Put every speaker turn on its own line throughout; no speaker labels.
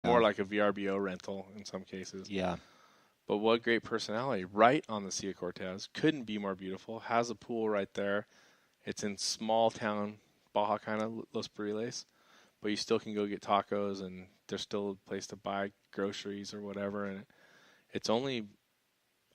more like a VRBO rental in some cases.
Yeah.
But what great personality. Right on the Sea of Cortez. Couldn't be more beautiful. Has a pool right there. It's in small town Baja, kind of Los Barriles. But you still can go get tacos, and there's still a place to buy groceries or whatever. And it's only,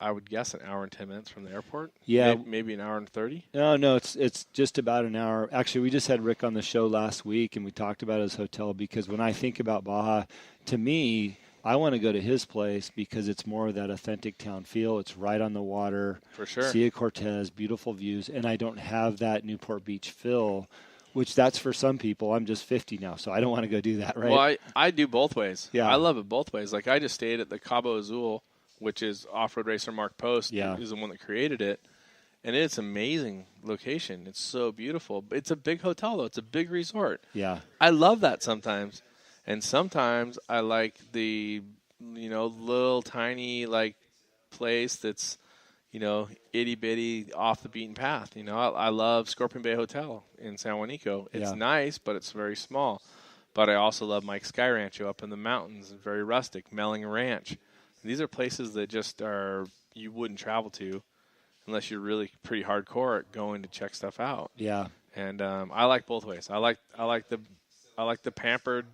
I would guess, an hour and 10 minutes from the airport.
Yeah.
Maybe an hour and 30.
No, it's just about an hour. Actually, we just had Rick on the show last week, and we talked about his hotel because when I think about Baja, to me, I want to go to his place because it's more of that authentic town feel. It's right on the water.
For sure.
Sea of Cortez, beautiful views, and I don't have that Newport Beach feel, which that's for some people. I'm just 50 now, so I don't want to go do that, right?
Well, I do both ways.
Yeah.
I love it both ways. Like, I just stayed at the Cabo Azul, which is off-road racer Mark Post,
Yeah.
who's the one that created it. And it's an amazing location. It's so beautiful. It's a big hotel, though. It's a big resort.
Yeah.
I love that sometimes. And sometimes I like the, little tiny, place that's, itty-bitty off the beaten path. I love Scropian Bay Hotel in San Juanico. It's nice, but it's very small. But I also love Mike's Sky Rancho up in the mountains, very rustic, Melling Ranch. These are places that just you wouldn't travel to unless you're really pretty hardcore at going to check stuff out.
Yeah.
And I like both ways. I like the pampered,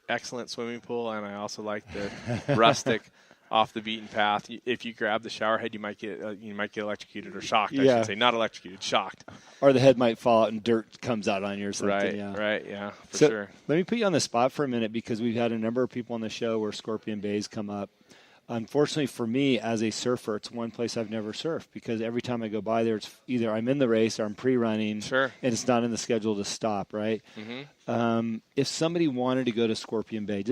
excellent swimming pool, and I also like the rustic, off the beaten path. If you grab the shower head, you might get electrocuted or shocked. I should say, not electrocuted, shocked.
Or the head might fall out and dirt comes out on you or something.
Right, yeah, for
so
sure.
Let me put you on the spot for a minute because we've had a number of people on the show where Scropian Bay's come up. Unfortunately for me, as a surfer, it's one place I've never surfed because every time I go by there, it's either I'm in the race or I'm pre-running,
sure,
and it's not in the schedule to stop, right?
Mm-hmm.
If somebody wanted to go to Scropian Bay,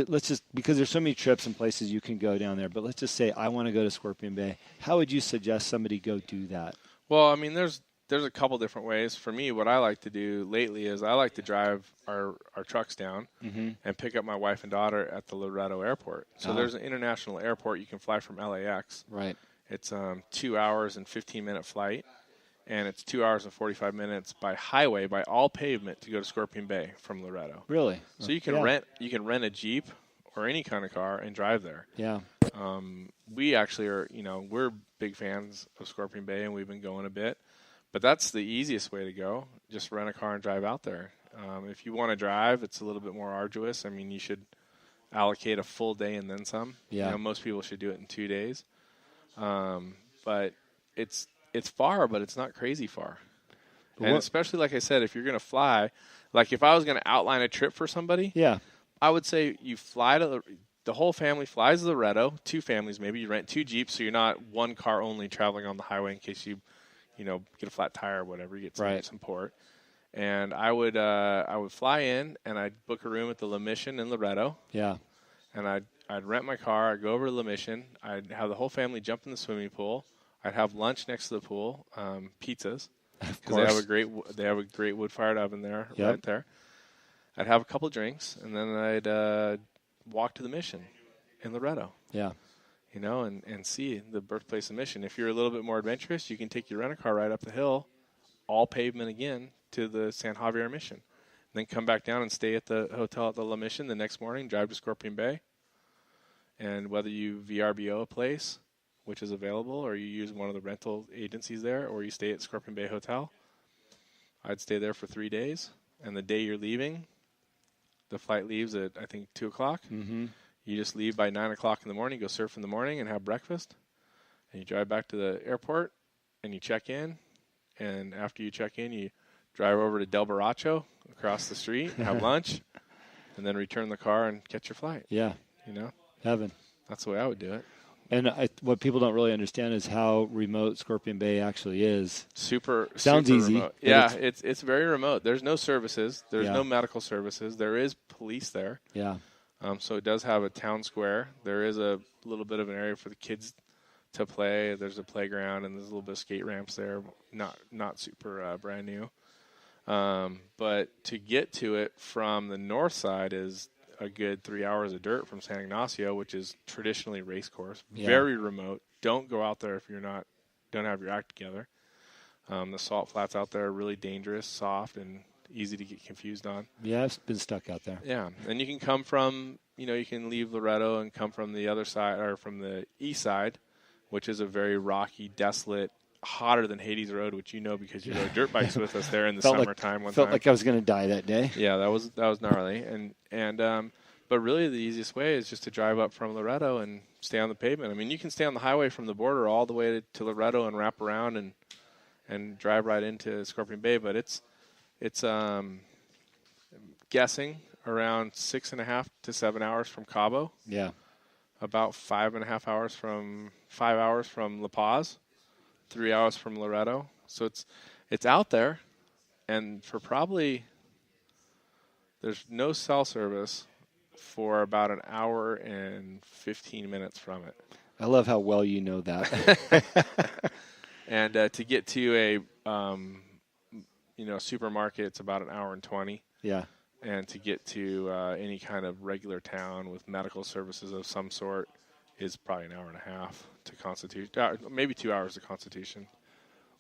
because there's so many trips and places you can go down there, but let's just say I want to go to Scropian Bay. How would you suggest somebody go do that?
Well, I mean, there's a couple different ways. For me, what I like to do lately is I like to drive our trucks down and pick up my wife and daughter at the Laredo Airport. So there's an international airport you can fly from LAX.
Right.
It's 2 hours and 15-minute flight, and it's 2 hours and 45 minutes by highway, by all pavement, to go to Scropian Bay from Laredo.
Really?
So you can rent a Jeep or any kind of car and drive there.
Yeah.
We actually are, we're big fans of Scropian Bay, and we've been going a bit. But that's the easiest way to go. Just rent a car and drive out there. If you want to drive, it's a little bit more arduous. I mean, you should allocate a full day and then some.
Yeah.
Most people should do it in 2 days. But it's far, but it's not crazy far. And especially, like I said, if you're going to fly, like if I was going to outline a trip for somebody, I would say you fly to the whole family flies to Loretto, 2 families maybe. You rent 2 Jeeps, so you're not one car only traveling on the highway in case you get a flat tire or whatever, you get some port. And I would fly in, and I'd book a room at the La Mission in Loretto.
Yeah.
And I'd rent my car, I'd go over to La Mission, I'd have the whole family jump in the swimming pool, I'd have lunch next to the pool, pizzas, because they have a great wood-fired oven there, right there. I'd have a couple drinks, and then I'd walk to the Mission in Loretto.
Yeah.
And see the birthplace of Mission. If you're a little bit more adventurous, you can take your rent-a-car right up the hill, all pavement again, to the San Javier Mission. Then come back down and stay at the hotel at the La Mission the next morning, drive to Scropian Bay. And whether you VRBO a place, which is available, or you use one of the rental agencies there, or you stay at Scropian Bay Hotel, I'd stay there for 3 days. And the day you're leaving, the flight leaves at, I think, 2 o'clock.
Mm-hmm.
You just leave by 9 o'clock in the morning, go surf in the morning, and have breakfast. And you drive back to the airport, and you check in. And after you check in, you drive over to Del Baracho across the street, have lunch, and then return the car and catch your flight.
Yeah. Heaven.
That's the way I would do it.
And what people don't really understand is how remote Scropian Bay actually is.
Sounds
easy.
Remote. Yeah, it's very remote. There's no services. There's
Yeah.
no medical services. There is police there.
Yeah.
So it does have a town square. There is a little bit of an area for the kids to play. There's a playground, and there's a little bit of skate ramps there. Not super brand new. But to get to it from the north side is a good 3 hours of dirt from San Ignacio, which is traditionally race course.
Yeah.
Very remote. Don't go out there if you're don't have your act together. The salt flats out there are really dangerous, soft, and easy to get confused on.
Yeah, I've been stuck out there.
Yeah, and you can come from you can leave Loretto and come from the other side or from the east side, which is a very rocky, desolate, hotter than Hades Road, which because you rode dirt bikes with us there in the summertime one time.
Felt like I was going to die that day.
Yeah, that was gnarly. But really the easiest way is just to drive up from Loretto and stay on the pavement. I mean, you can stay on the highway from the border all the way to Loretto and wrap around and drive right into Scropian Bay, but it's guessing around 6.5 to 7 hours from Cabo.
Yeah.
About 5.5 hours 5 hours from La Paz, 3 hours from Loretto. So it's out there, and for probably there's no cell service for about an hour and 15 minutes from it.
I love how well you know that.
And to get to a supermarket, it's about an hour and 20.
Yeah.
And to get to any kind of regular town with medical services of some sort is probably an hour and a half to Constitution, maybe 2 hours to Constitution.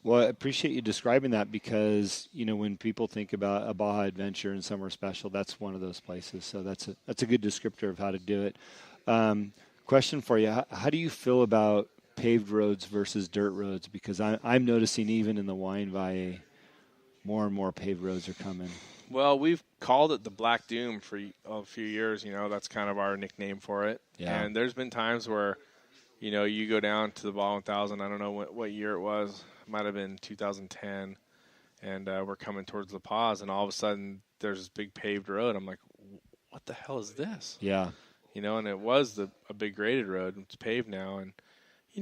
Well, I appreciate you describing that because, when people think about a Baja adventure and somewhere special, that's one of those places. So that's a good descriptor of how to do it. Question for you. How do you feel about paved roads versus dirt roads? Because I'm noticing even in the Wine Valle, more and more paved roads are coming.
Well, we've called it the Black Doom for a few years. That's kind of our nickname for it.
Yeah.
And there's been times where, you go down to the Baja 1000. I don't know what year it was. It might have been 2010. And we're coming towards La Paz, and all of a sudden there's this big paved road. I'm like, what the hell is this?
Yeah.
And it was a big graded road. It's paved now. And,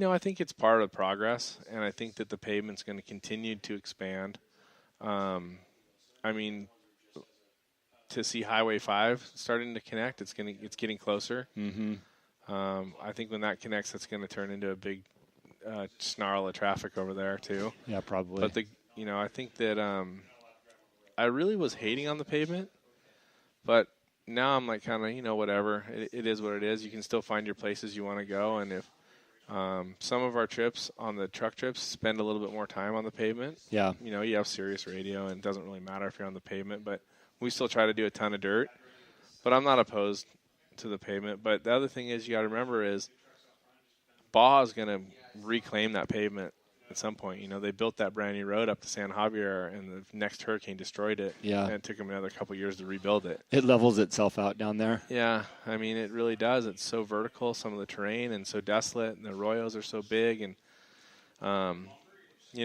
I think it's part of the progress. And I think that the pavement's going to continue to expand. To see Highway 5 starting to connect, it's getting closer.
Mm-hmm.
I think when that connects, it's going to turn into a big snarl of traffic over there too.
Yeah, probably.
But I think that I really was hating on the pavement, but now I'm like kind of whatever. It is what it is. You can still find your places you want to go, and if some of our trips on the truck trips spend a little bit more time on the pavement.
Yeah.
You have Sirius radio, and it doesn't really matter if you're on the pavement, but we still try to do a ton of dirt. But I'm not opposed to the pavement. But the other thing is you got to remember is Baja is going to reclaim that pavement at some point. They built that brand new road up to San Javier, and the next hurricane destroyed it.
Yeah.
And it took them another couple years to rebuild it.
It levels itself out down there.
Yeah. It really does. It's so vertical, some of the terrain, and so desolate, and the arroyos are so big. And,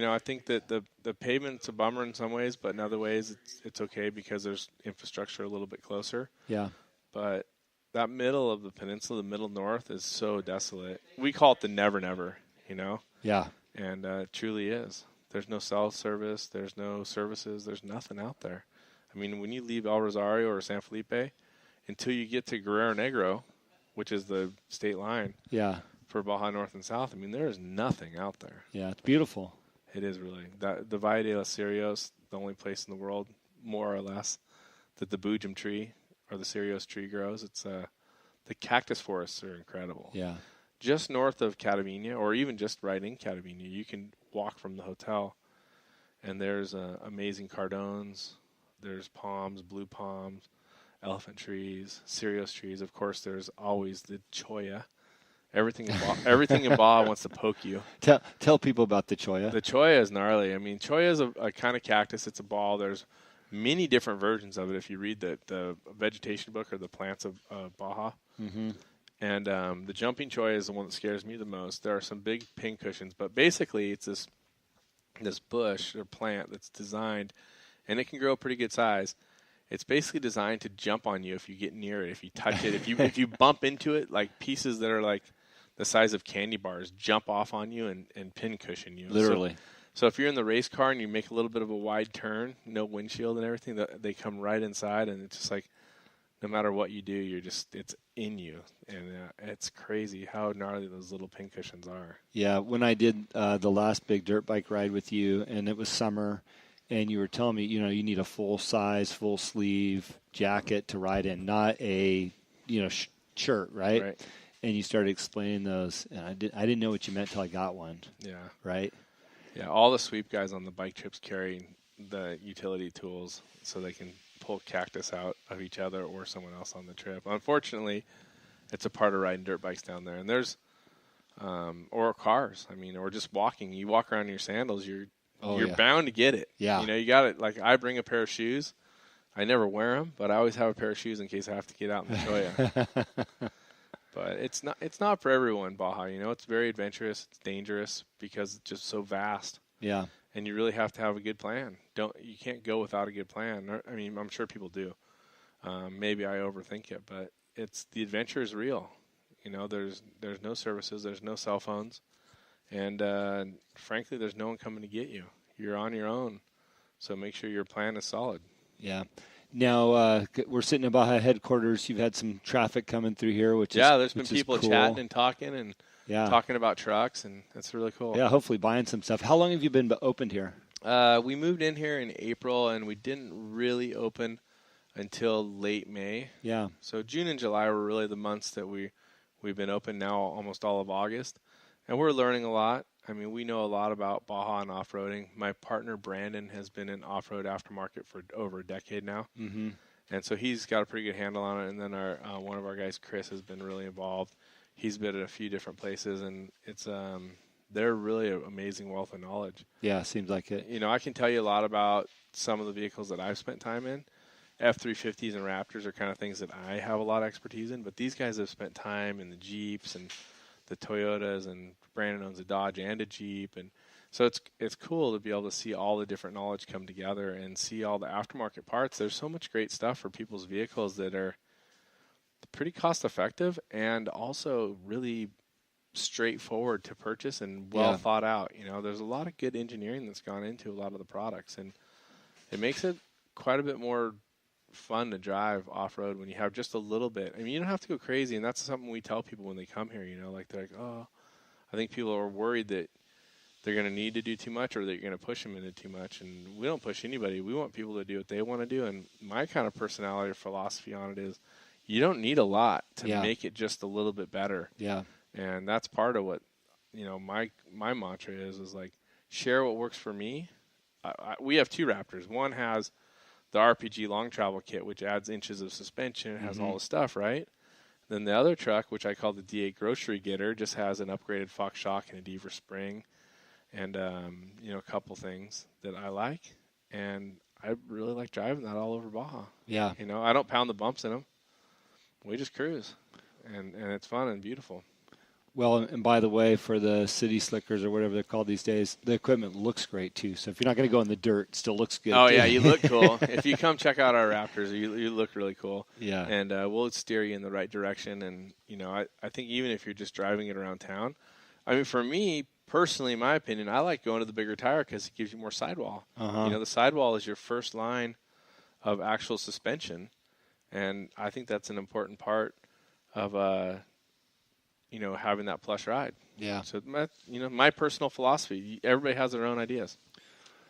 I think that the pavement's a bummer in some ways, but in other ways it's okay because there's infrastructure a little bit closer.
Yeah.
But that middle of the peninsula, the middle north, is so desolate. We call it the never,
Yeah.
And it truly is. There's no cell service. There's no services. There's nothing out there. When you leave El Rosario or San Felipe, until you get to Guerrero Negro, which is the state line for Baja North and South, there is nothing out there.
Yeah, it's beautiful.
It is really. The Valle de los Cirios, the only place in the world, more or less, that the bujum tree or the Cirios tree grows. It's the cactus forests are incredible.
Yeah.
Just north of Catavina, or even just right in Catavina, you can walk from the hotel, and there's amazing cardones. There's palms, blue palms, elephant trees, Cirios trees. Of course, there's always the cholla. Everything in Baja wants to poke you.
Tell people about the cholla.
The cholla is gnarly. Cholla is a kind of cactus. It's a ball. There's many different versions of it if you read the vegetation book or the plants of Baja.
Mm-hmm.
And the jumping cholla is the one that scares me the most. There are some big pincushions, but basically it's this bush or plant that's designed, and it can grow a pretty good size. It's basically designed to jump on you if you get near it, if you touch it, if you bump into it, like pieces that are like the size of candy bars jump off on you and pincushion you.
Literally.
So if you're in the race car and you make a little bit of a wide turn, no windshield and everything, they come right inside, and it's just like no matter what you do, it's in you. And it's crazy how gnarly those little pincushions are.
Yeah, when I did the last big dirt bike ride with you, and it was summer, and you were telling me, you need a full-size, full-sleeve jacket to ride in, not a, shirt, right? And you started explaining those, and I didn't know what you meant till I got one.
Yeah.
Right?
Yeah, all the sweep guys on the bike trips carry the utility tools so they can pull cactus out of each other or someone else on the trip. Unfortunately, it's a part of riding dirt bikes down there. And there's, or cars, I mean, or just walking. You walk around in your sandals, you're bound to get it.
Yeah.
You know, you got it. Like, I bring a pair of shoes. I never wear them, but I always have a pair of shoes in case I have to get out in the Toya. But it's not for everyone, Baja. You know, it's very adventurous. It's dangerous because it's just so vast.
Yeah.
And you really have to have a good plan. You can't go without a good plan. I mean, I'm sure people do. Maybe I overthink it, but the adventure is real. You know, there's no services, there's no cell phones, and frankly, there's no one coming to get you. You're on your own, so make sure your plan is solid.
Yeah. Now, we're sitting in Baja headquarters. You've had some traffic coming through here, which
there's been
is
people
cool.
chatting and talking and talking about trucks, and that's really cool.
Yeah, hopefully buying some stuff. How long have you been opened here?
We moved in here in April, and we didn't really open until late May.
Yeah.
So June and July were really the months that we've been open now almost all of August, and we're learning a lot. I mean, we know a lot about Baja and off-roading. My partner, Brandon, has been in off-road aftermarket for over a decade now.
Mm-hmm.
And so he's got a pretty good handle on it. And then our one of our guys, Chris, has been really involved. He's been at a few different places, and it's they're really an amazing wealth of knowledge.
Yeah, seems like it.
You know, I can tell you a lot about some of the vehicles that I've spent time in. F-350s and Raptors are kind of things that I have a lot of expertise in, but these guys have spent time in the Jeeps and the Toyotas, and Brandon owns a Dodge and a Jeep, and so it's cool to be able to see all the different knowledge come together and see all the aftermarket parts. There's so much great stuff for people's vehicles that are pretty cost effective and also really straightforward to purchase and well thought out. You know, there's a lot of good engineering that's gone into a lot of the products, and it makes it quite a bit more fun to drive off-road when you have just a little bit. I mean, you don't have to go crazy, and that's something we tell people when they come here, you know, like they're like, oh, I think people are worried that they're going to need to do too much or that you're going to push them into too much, and we don't push anybody. We want people to do what they want to do, and my kind of personality or philosophy on it is you don't need a lot to make it just a little bit better.
Yeah.
And that's part of what, you know, my mantra is like, share what works for me. We have two Raptors. One has the RPG long travel kit, which adds inches of suspension. It has all the stuff, right? Then the other truck, which I call the D8 Grocery Getter, just has an upgraded Fox shock and a Deaver spring and, you know, a couple things that I like. And I really like driving that all over Baja.
Yeah.
You know, I don't pound the bumps in them. We just cruise. And it's fun and beautiful.
Well, and by the way, for the city slickers or whatever they're called these days, the equipment looks great too. So if you're not going to go in the dirt, it still looks good.
Oh,
too.
yeah, you look cool. If you come check out our Raptors, you look really cool.
Yeah.
And we'll steer you in the right direction. And, you know, I think even if you're just driving it around town, I mean, for me, personally, in my opinion, I like going to the bigger tire because it gives you more sidewall. You know, the sidewall is your first line of actual suspension. And I think that's an important part of you know, having that plush ride.
Yeah.
So, you know, my personal philosophy, everybody has their own ideas.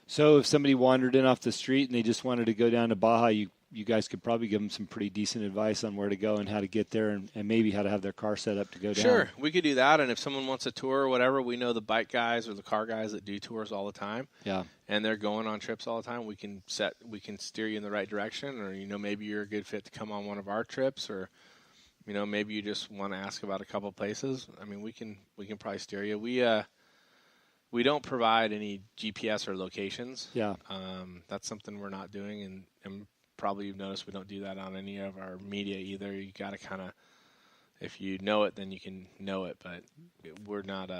So if somebody wandered in off the street and they just wanted to go down to Baja, you guys could probably give them some pretty decent advice on where to go and how to get there and maybe how to have their car set up to go down.
Sure, we could do that. And if someone wants a tour or whatever, we know the bike guys or the car guys that do tours all the time.
Yeah. And
they're going on trips all the time. We can steer you in the right direction, or, you know, maybe you're a good fit to come on one of our trips, or, you know, maybe you just want to ask about a couple places. I mean, we can probably steer you. We don't provide any GPS or locations.
Yeah.
That's something we're not doing, and probably you've noticed we don't do that on any of our media either. You got to kind of, if you know it, then you can know it, but we're not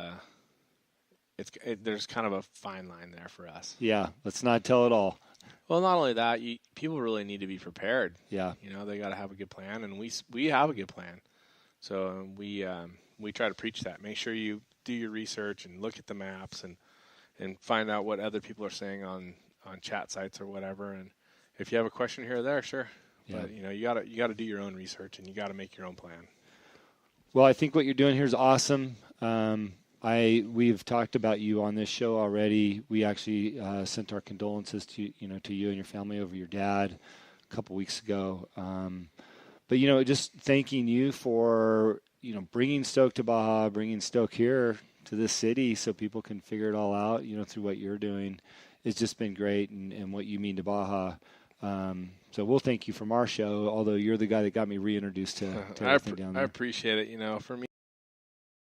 there's kind of a fine line there for us.
Yeah, let's not tell it all.
Well, not only that, people really need to be prepared.
Yeah.
You know, they got to have a good plan, and we have a good plan. So we try to preach that. Make sure you do your research and look at the maps and find out what other people are saying on chat sites or whatever. And if you have a question here or there, sure. Yeah. But, you know, you got to do your own research, and you got to make your own plan.
Well, I think what you're doing here is awesome. We've talked about you on this show already. We actually sent our condolences to you and your family over your dad a couple weeks ago. But, you know, just thanking you for, you know, bringing Stoke to Baja, bringing Stoke here to this city so people can figure it all out, you know, through what you're doing. It's just been great, and what you mean to Baja. So we'll thank you from our show, although you're the guy that got me reintroduced to everything down there.
I appreciate it. For me,